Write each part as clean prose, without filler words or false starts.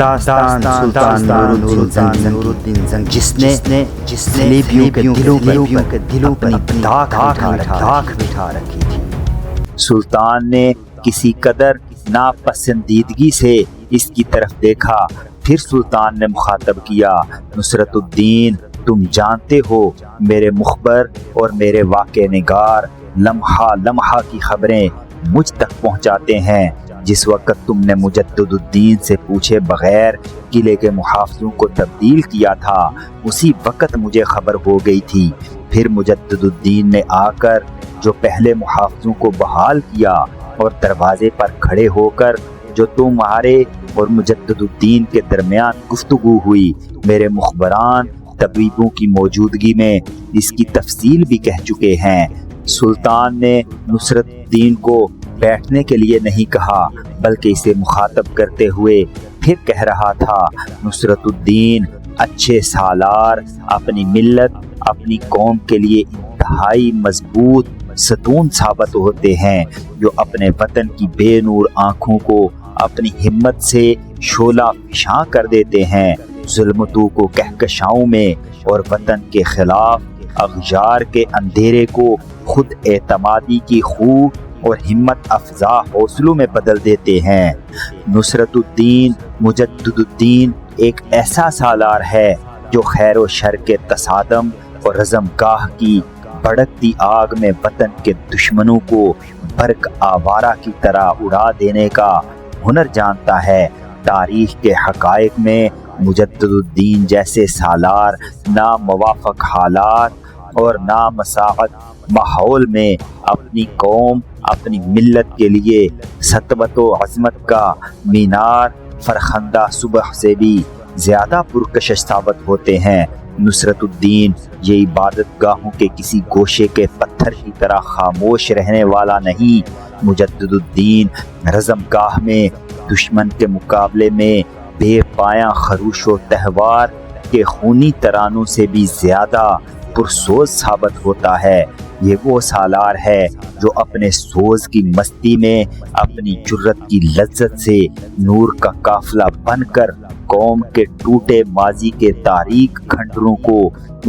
داستان سلطان نور الدین زنگی جس نے صلیبیوں کے دلوں پر اپنی داغ بٹھا رکھی تھی۔ سلطان نے کسی قدر ناپسندیدگی سے اس کی طرف دیکھا، پھر سلطان نے مخاطب کیا، نصرت الدین، تم جانتے ہو میرے مخبر اور میرے واقع نگار لمحہ لمحہ کی خبریں مجھ تک پہنچاتے ہیں۔ جس وقت تم نے مجدد الدین سے پوچھے بغیر قلعے کے محافظوں کو تبدیل کیا تھا، اسی وقت مجھے خبر ہو گئی تھی۔ پھر مجدد الدین نے آ کر جو پہلے محافظوں کو بحال کیا اور دروازے پر کھڑے ہو کر جو تمہارے اور مجدد الدین کے درمیان گفتگو ہوئی، میرے مخبران طبیبوں کی موجودگی میں اس کی تفصیل بھی کہہ چکے ہیں۔ سلطان نے نصرت الدین کو بیٹھنے کے لیے نہیں کہا، بلکہ اسے مخاطب کرتے ہوئے پھر کہہ رہا تھا، نصرت الدین، اچھے سالار اپنی ملت، اپنی قوم کے لیے انتہائی مضبوط ستون ثابت ہوتے ہیں، جو اپنے وطن کی بے نور آنکھوں کو اپنی ہمت سے شعلہ فشاں کر دیتے ہیں، ظلمتوں کو کہکشاؤں میں اور وطن کے خلاف اغیار کے اندھیرے کو خود اعتمادی کی خوب اور ہمت افزا حوصلوں میں بدل دیتے ہیں۔ نصرت الدین مجدد الدین ایک ایسا سالار ہے جو خیر و شر کے تصادم اور رزم گاہ کی بھڑکتی آگ میں وطن کے دشمنوں کو برق آوارہ کی طرح اڑا دینے کا ہنر جانتا ہے۔ تاریخ کے حقائق میں مجدد الدین جیسے سالار ناموافق حالات اور نامساعد ماحول میں اپنی قوم، اپنی ملت کے لیے سطوت و عظمت کا مینار فرخندہ صبح سے بھی زیادہ پرکشش ثابت ہوتے ہیں۔ نصرت الدین یہ عبادت گاہوں کے کسی گوشے کے پتھر کی طرح خاموش رہنے والا نہیں۔ مجدد الدین رزم گاہ میں دشمن کے مقابلے میں بے پایاں خروش و تہوار کے خونی ترانوں سے بھی زیادہ پرسوز ثابت ہوتا ہے۔ یہ وہ سالار ہے جو اپنے سوز کی مستی میں، اپنی جرت کی لذت سے نور کا قافلہ بن کر قوم کے ٹوٹے ماضی کے تاریک کھنڈروں کو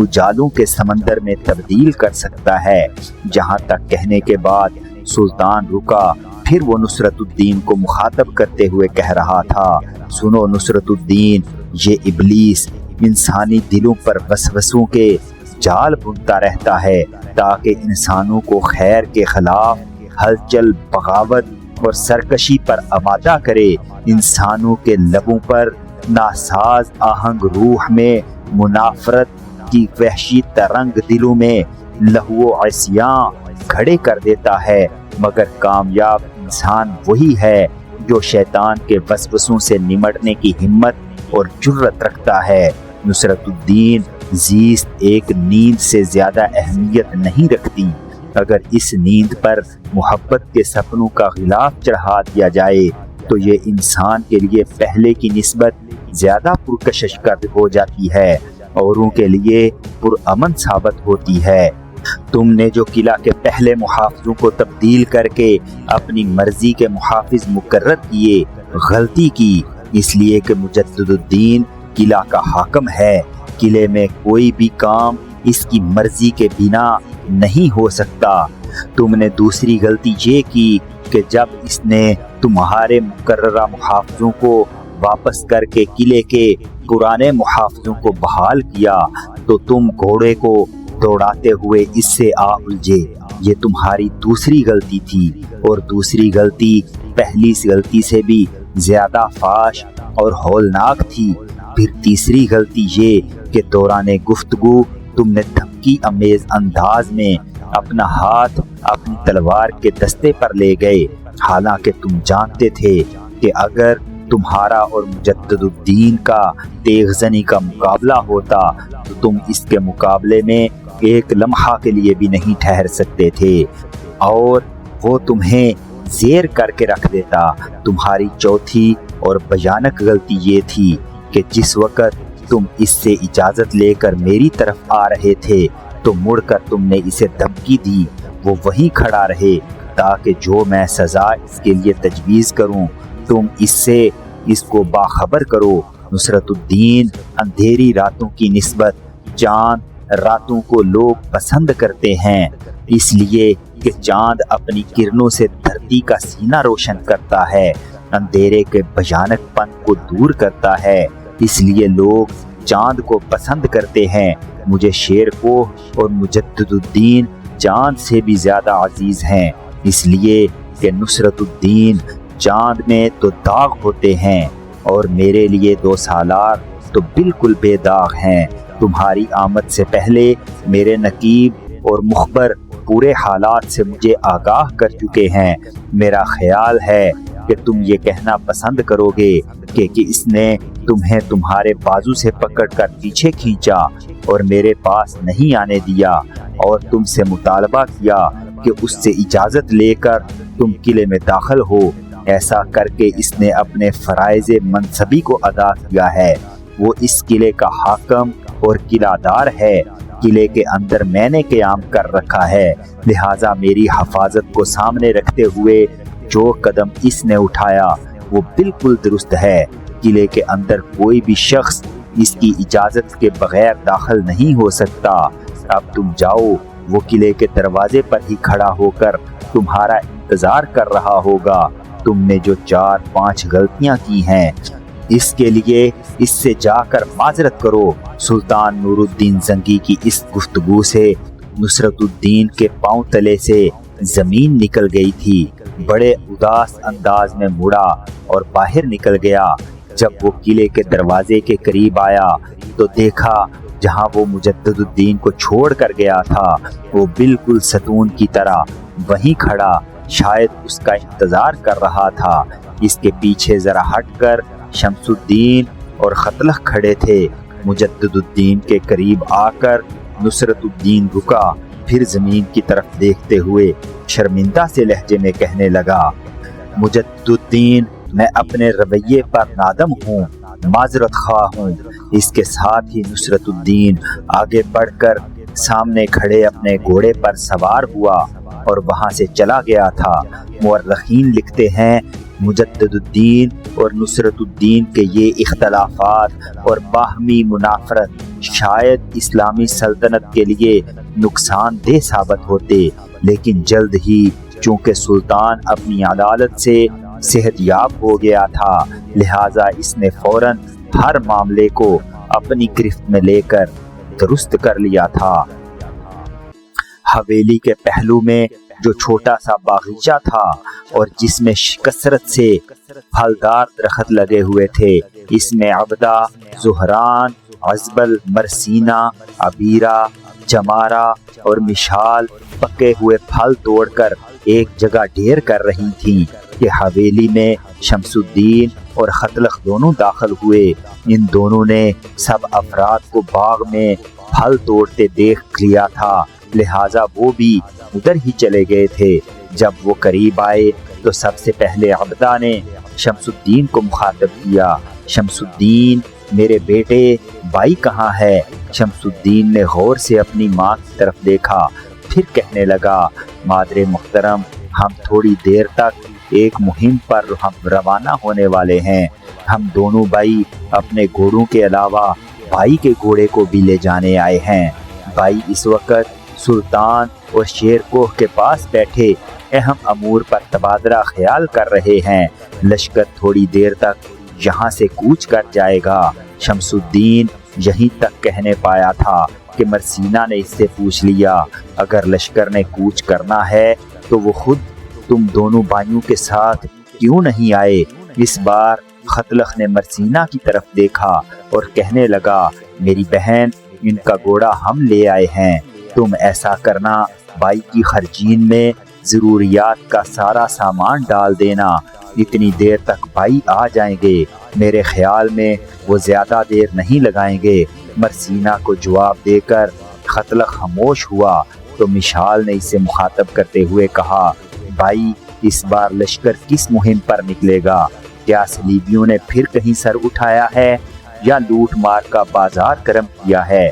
اجالوں کے سمندر میں تبدیل کر سکتا ہے۔ جہاں تک کہنے کے بعد سلطان رکا، پھر وہ نصرت الدین کو مخاطب کرتے ہوئے کہہ رہا تھا، سنو نصرت الدین، یہ ابلیس انسانی دلوں پر وسوسوں کے جال بنتا رہتا ہے تاکہ انسانوں کو خیر کے خلاف ہلچل، بغاوت اور سرکشی پر آمادہ کرے، انسانوں کے لبوں پر ناساز آہنگ روح میں منافرت کی وحشی ترنگ دلوں میں لہو و عصیاں کھڑے کر دیتا ہے۔ مگر کامیاب انسان وہی ہے جو شیطان کے وسوسوں سے نمٹنے کی ہمت اور جرت رکھتا ہے۔ نصرت الدین زیست ایک نیند سے زیادہ اہمیت نہیں رکھتی۔ اگر اس نیند پر محبت کے سپنوں کا غلاف چڑھا دیا جائے تو یہ انسان کے لیے پہلے کی نسبت زیادہ پرکشش ہو جاتی ہے، اوروں کے لیے پرامن ثابت ہوتی ہے۔ تم نے جو قلعہ کے پہلے محافظوں کو تبدیل کر کے اپنی مرضی کے محافظ مقرر کیے، غلطی کی، اس لیے کہ مجدد الدین قلعہ کا حاکم ہے۔ قلعے میں کوئی بھی کام اس کی مرضی کے بنا نہیں ہو سکتا۔ تم نے دوسری غلطی یہ کی کہ جب اس نے تمہارے مقررہ محافظوں کو واپس کر کے قلعے کے پرانے محافظوں کو بحال کیا تو تم گھوڑے کو دوڑاتے ہوئے اس سے آ الجھے۔ یہ تمہاری دوسری غلطی تھی، اور دوسری غلطی پہلی غلطی سے بھی زیادہ فاش اور ہولناک تھی۔ پھر تیسری غلطی یہ کہ دوران گفتگو تم نے دھمکی امیز انداز میں اپنا ہاتھ اپنی تلوار کے دستے پر لے گئے، حالانکہ تم جانتے تھے کہ اگر تمہارا اور مجدد الدین کا تیغ زنی کا مقابلہ ہوتا تو تم اس کے مقابلے میں ایک لمحہ کے لیے بھی نہیں ٹھہر سکتے تھے، اور وہ تمہیں زیر کر کے رکھ دیتا۔ تمہاری چوتھی اور بھیانک غلطی یہ تھی کہ جس وقت تم اس سے اجازت لے کر میری طرف آ رہے تھے تو مڑ کر تم نے اسے دھمکی دی وہ وہیں کھڑا رہے تاکہ جو میں سزا اس کے لیے تجویز کروں تم اس سے اس کو باخبر کرو نصرت الدین اندھیری راتوں کی نسبت چاند راتوں کو لوگ پسند کرتے ہیں، اس لیے کہ چاند اپنی کرنوں سے دھرتی کا سینہ روشن کرتا ہے، اندھیرے کے بھیانک پن کو دور کرتا ہے، اس لیے لوگ چاند کو پسند کرتے ہیں۔ مجھے شیر کوہ اور مجدد الدین چاند سے بھی زیادہ عزیز ہیں، اس لیے کہ نصرت الدین چاند میں تو داغ ہوتے ہیں اور میرے لیے 2 سالار تو بالکل بے داغ ہیں۔ تمہاری آمد سے پہلے میرے نقیب اور مخبر پورے حالات سے مجھے آگاہ کر چکے ہیں۔ میرا خیال ہے کہ تم یہ کہنا پسند کرو گے کہ اس نے تمہیں تمہارے بازو سے پکڑ کر پیچھے کھینچا اور میرے پاس نہیں آنے دیا اور تم سے مطالبہ کیا کہ اس سے اجازت لے کر تم قلعے میں داخل ہو۔ ایسا کر کے اس نے اپنے فرائض منصبی کو ادا کیا ہے۔ وہ اس قلعے کا حاکم اور قلعہ دار ہے۔ قلعے کے اندر میں نے قیام کر رکھا ہے، لہٰذا میری حفاظت کو سامنے رکھتے ہوئے جو قدم اس نے اٹھایا وہ بالکل درست ہے۔ قلعے کے اندر کوئی بھی شخص اس کی اجازت کے بغیر داخل نہیں ہو سکتا۔ اب تم جاؤ، وہ قلعے کے دروازے پر ہی کھڑا ہو کر تمہارا انتظار کر رہا ہوگا۔ تم نے جو 4-5 غلطیاں کی ہیں اس کے لیے اس سے جا کر معذرت کرو۔ سلطان نور الدین زنگی کی اس گفتگو سے نصرت الدین کے پاؤں تلے سے زمین نکل گئی تھی۔ بڑے اداس انداز میں مڑا اور باہر نکل گیا۔ جب وہ قلعے کے دروازے کے قریب آیا تو دیکھا جہاں وہ مجدد الدین کو چھوڑ کر گیا تھا وہ بالکل ستون کی طرح وہیں کھڑا شاید اس کا انتظار کر رہا تھا۔ اس کے پیچھے ذرا ہٹ کر شمس الدین اور خطلخ کھڑے تھے۔ مجدد الدین کے قریب آ کر نصرت الدین رکا، پھر زمین کی طرف دیکھتے ہوئے شرمندہ سے لہجے میں کہنے لگا، مجدد الدین، میں اپنے رویے پر نادم ہوں، معذرت خواہ ہوں۔ اس کے ساتھ ہی نصرت الدین آگے بڑھ کر سامنے کھڑے اپنے گھوڑے پر سوار ہوا اور وہاں سے چلا گیا تھا۔ مورخین لکھتے ہیں مجدد الدین اور نصرت الدین کے یہ اختلافات اور باہمی منافرت شاید اسلامی سلطنت کے لیے نقصان دہ ثابت ہوتے، لیکن جلد ہی چونکہ سلطان اپنی عدالت سے صحت یاب ہو گیا تھا، لہٰذا اس نے فوراً ہر معاملے کو اپنی گرفت میں لے کر درست کر لیا تھا۔ حویلی کے پہلو میں جو چھوٹا سا باغیچہ تھا اور جس میں کثرت سے پھلدار درخت لگے ہوئے تھے، اس میں عبدہ، زہران، عزبل، مرسینہ، عبیرہ، جمارہ اور مشال پکے ہوئے پھل توڑ کر ایک جگہ ڈھیر کر رہی تھیں کہ حویلی میں شمس الدین اور خطلخ دونوں داخل ہوئے۔ ان دونوں نے سب افراد کو باغ میں پھل توڑتے دیکھ لیا تھا، لہٰذا وہ بھی ادھر ہی چلے گئے تھے۔ جب وہ قریب آئے تو سب سے پہلے عبدہ نے شمس الدین کو مخاطب کیا، شمس الدین میرے بیٹے، بھائی کہاں ہے؟ شمس الدین نے غور سے اپنی ماں کی طرف دیکھا، پھر کہنے لگا، مادر محترم، ہم تھوڑی دیر تک ایک مہم پر ہم روانہ ہونے والے ہیں۔ ہم دونوں بھائی اپنے گھوڑوں کے علاوہ بھائی کے گھوڑے کو بھی لے جانے آئے ہیں۔ بھائی اس وقت سلطان اور شیر کوہ کے پاس بیٹھے اہم امور پر تبادلہ خیال کر رہے ہیں۔ لشکر تھوڑی دیر تک یہاں سے کوچ کر جائے گا۔ شمس الدین یہیں تک کہنے پایا تھا کہ مرسینہ نے اس سے پوچھ لیا، اگر لشکر نے کوچ کرنا ہے تو وہ خود تم دونوں بھائیوں کے ساتھ کیوں نہیں آئے؟ اس بار خطلخ نے مرسینہ کی طرف دیکھا اور کہنے لگا، میری بہن، ان کا گھوڑا ہم لے آئے ہیں، تم ایسا کرنا، بھائی کی خرجین میں ضروریات کا سارا سامان ڈال دینا، اتنی دیر تک بھائی آ جائیں گے، میرے خیال میں وہ زیادہ دیر نہیں لگائیں گے۔ مرسینہ کو جواب دے کر خطلخ خاموش ہوا تو مشال نے اسے مخاطب کرتے ہوئے کہا، بھائی، اس بار لشکر کس مہم پر نکلے گا؟ کیا صلیبیوں نے پھر کہیں سر اٹھایا ہے یا لوٹ مار کا بازار گرم کیا ہے؟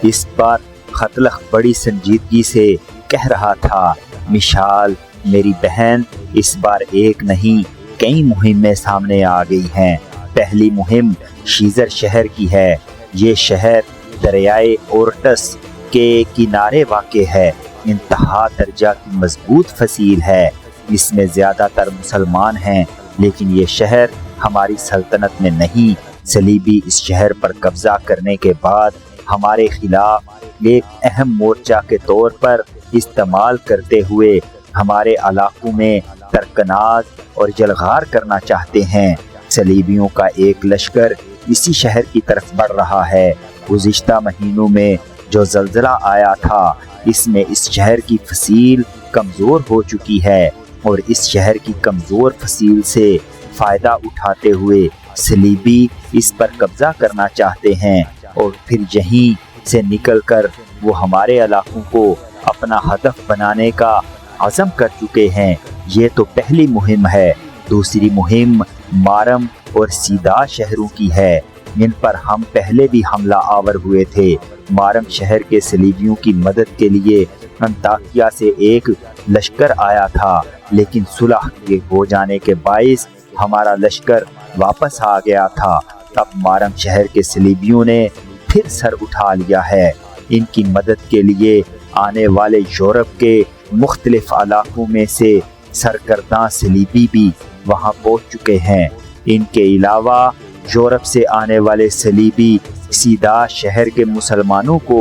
اس پر خطلخ بڑی سنجیدگی سے کہہ رہا تھا، مشال، میری بہن، اس بار ایک نہیں کئی مہمیں سامنے آ گئی ہیں۔ پہلی مہم شیزر شہر کی ہے۔ یہ شہر دریائے اورٹس کے کنارے واقع ہے۔ انتہا درجہ کی مضبوط فصیل ہے۔ اس میں زیادہ تر مسلمان ہیں، لیکن یہ شہر ہماری سلطنت میں نہیں۔ صلیبی اس شہر پر قبضہ کرنے کے بعد ہمارے خلاف ایک اہم مورچہ کے طور پر استعمال کرتے ہوئے ہمارے علاقوں میں ترکناز اور جلغار کرنا چاہتے ہیں۔ صلیبیوں کا ایک لشکر اسی شہر کی طرف بڑھ رہا ہے۔ گزشتہ مہینوں میں جو زلزلہ آیا تھا، اس میں اس شہر کی فصیل کمزور ہو چکی ہے، اور اس شہر کی کمزور فصیل سے فائدہ اٹھاتے ہوئے صلیبی اس پر قبضہ کرنا چاہتے ہیں، اور پھر یہیں سے نکل کر وہ ہمارے علاقوں کو اپنا ہدف بنانے کا عزم کر چکے ہیں۔ یہ تو پہلی مہم ہے۔ دوسری مہم مارم اور سیدا شہروں کی ہے۔ ان پر ہم پہلے بھی حملہ آور ہوئے تھے۔ مارم شہر کے صلیبیوں کی مدد کے لیے انطاکیہ سے ایک لشکر آیا تھا، لیکن صلح کے ہو جانے کے باعث ہمارا لشکر واپس آ گیا تھا۔ اب مارم شہر کے صلیبیوں نے پھر سر اٹھا لیا ہے۔ ان کی مدد کے لیے آنے والے یورپ کے مختلف علاقوں میں سے سرگرداں صلیبی بھی وہاں پہنچ چکے ہیں۔ ان کے علاوہ یورپ سے آنے والے صلیبی سیدا شہر کے مسلمانوں کو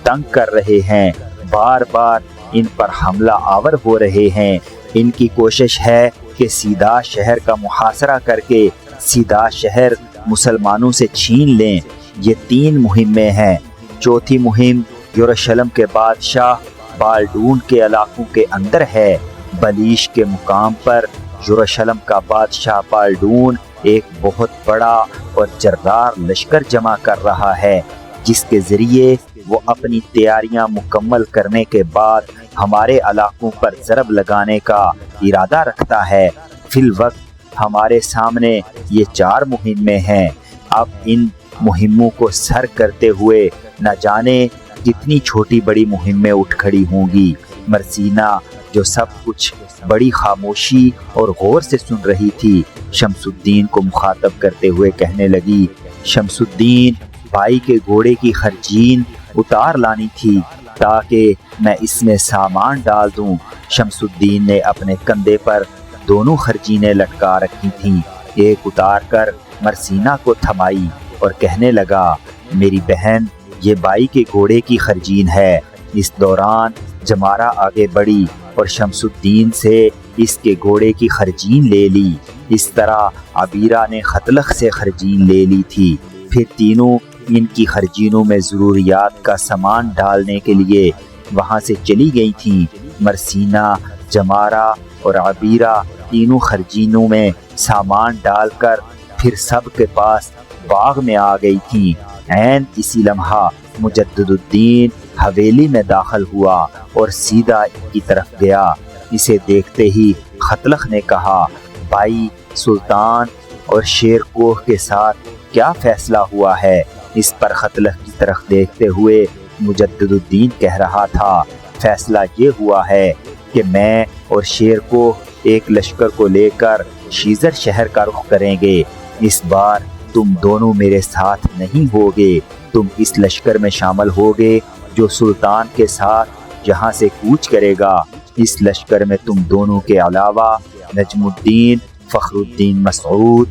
تنگ کر رہے ہیں، بار بار ان پر حملہ آور ہو رہے ہیں۔ ان کی کوشش ہے کہ سیدا شہر کا محاصرہ کر کے سیدا شہر مسلمانوں سے چھین لیں۔ یہ 3 مہمیں ہیں۔ چوتھی مہم یروشلم کے بادشاہ بالڈون کے علاقوں کے اندر ہے۔ بلیش کے مقام پر یروشلم کا بادشاہ بالڈون ایک بہت بڑا اور جرار لشکر جمع کر رہا ہے، جس کے ذریعے وہ اپنی تیاریاں مکمل کرنے کے بعد ہمارے علاقوں پر ضرب لگانے کا ارادہ رکھتا ہے۔ فی الوقت ہمارے سامنے یہ 4 مہمیں ہیں۔ اب ان مہموں کو سر کرتے ہوئے نہ جانے کتنی چھوٹی بڑی مہمیں اٹھ کھڑی ہوں گی۔ مرسینا جو سب کچھ بڑی خاموشی اور غور سے سن رہی تھی، شمس الدین کو مخاطب کرتے ہوئے کہنے لگی، شمس الدین، بھائی کے گھوڑے کی خرجین اتار لانی تھی تاکہ میں اس میں سامان ڈال دوں۔ شمس الدین نے اپنے کندھے پر دونوں خرجینیں لٹکا رکھی تھیں، ایک اتار کر مرسینا کو تھمائی اور کہنے لگا، میری بہن، یہ بائی کے گھوڑے کی خرجین ہے۔ اس دوران جمارہ آگے بڑھی اور شمس الدین سے اس کے گھوڑے کی خرجین لے لی۔ اس طرح عبیرہ نے خطلخ سے خرجین لے لی تھی۔ پھر تینوں ان کی خرجینوں میں ضروریات کا سامان ڈالنے کے لیے وہاں سے چلی گئی تھیں۔ مرسینا، جمارہ اور عبیرہ تینوں خرجینوں میں سامان ڈال کر پھر سب کے پاس باغ میں آ گئی تھیں۔ عین اسی لمحہ مجدد الدین حویلی میں داخل ہوا اور سیدھا ان کی طرف گیا۔ اسے دیکھتے ہی خطلخ نے کہا، بھائی، سلطان اور شیر کوہ کے ساتھ کیا فیصلہ ہوا ہے؟ اس پر خطلخ کی طرف دیکھتے ہوئے مجدد الدین کہہ رہا تھا، فیصلہ یہ ہوا ہے کہ میں اور شیر کوہ ایک لشکر کو لے کر شیزر شہر کا رخ کریں گے۔ اس بار تم دونوں میرے ساتھ نہیں ہوگے، تم اس لشکر میں شامل ہوگے جو سلطان کے ساتھ یہاں سے کوچ کرے گا۔ اس لشکر میں تم دونوں کے علاوہ نجم الدین، فخر الدین مسعود،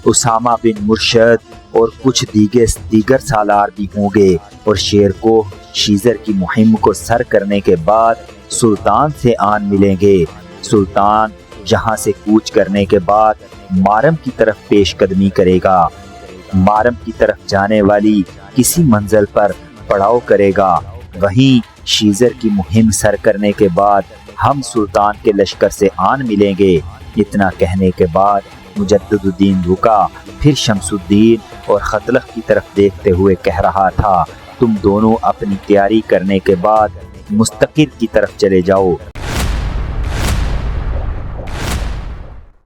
اسامہ بن مرشد اور کچھ دیگر سالار بھی ہوں گے، اور شیر کو شیزر کی مہم کو سر کرنے کے بعد سلطان سے آن ملیں گے۔ سلطان یہاں سے کوچ کرنے کے بعد مارم کی طرف پیش قدمی کرے گا۔ مارم کی طرف جانے والی کسی منزل پر پڑاؤ کرے گا۔ وہیں شیزر کی مہم سر کرنے کے بعد ہم سلطان کے لشکر سے آن ملیں گے۔ اتنا کہنے کے بعد مجدد الدین رکا، پھر شمس الدین اور خطلخ کی طرف دیکھتے ہوئے کہہ رہا تھا، تم دونوں اپنی تیاری کرنے کے بعد مستقر کی طرف چلے جاؤ،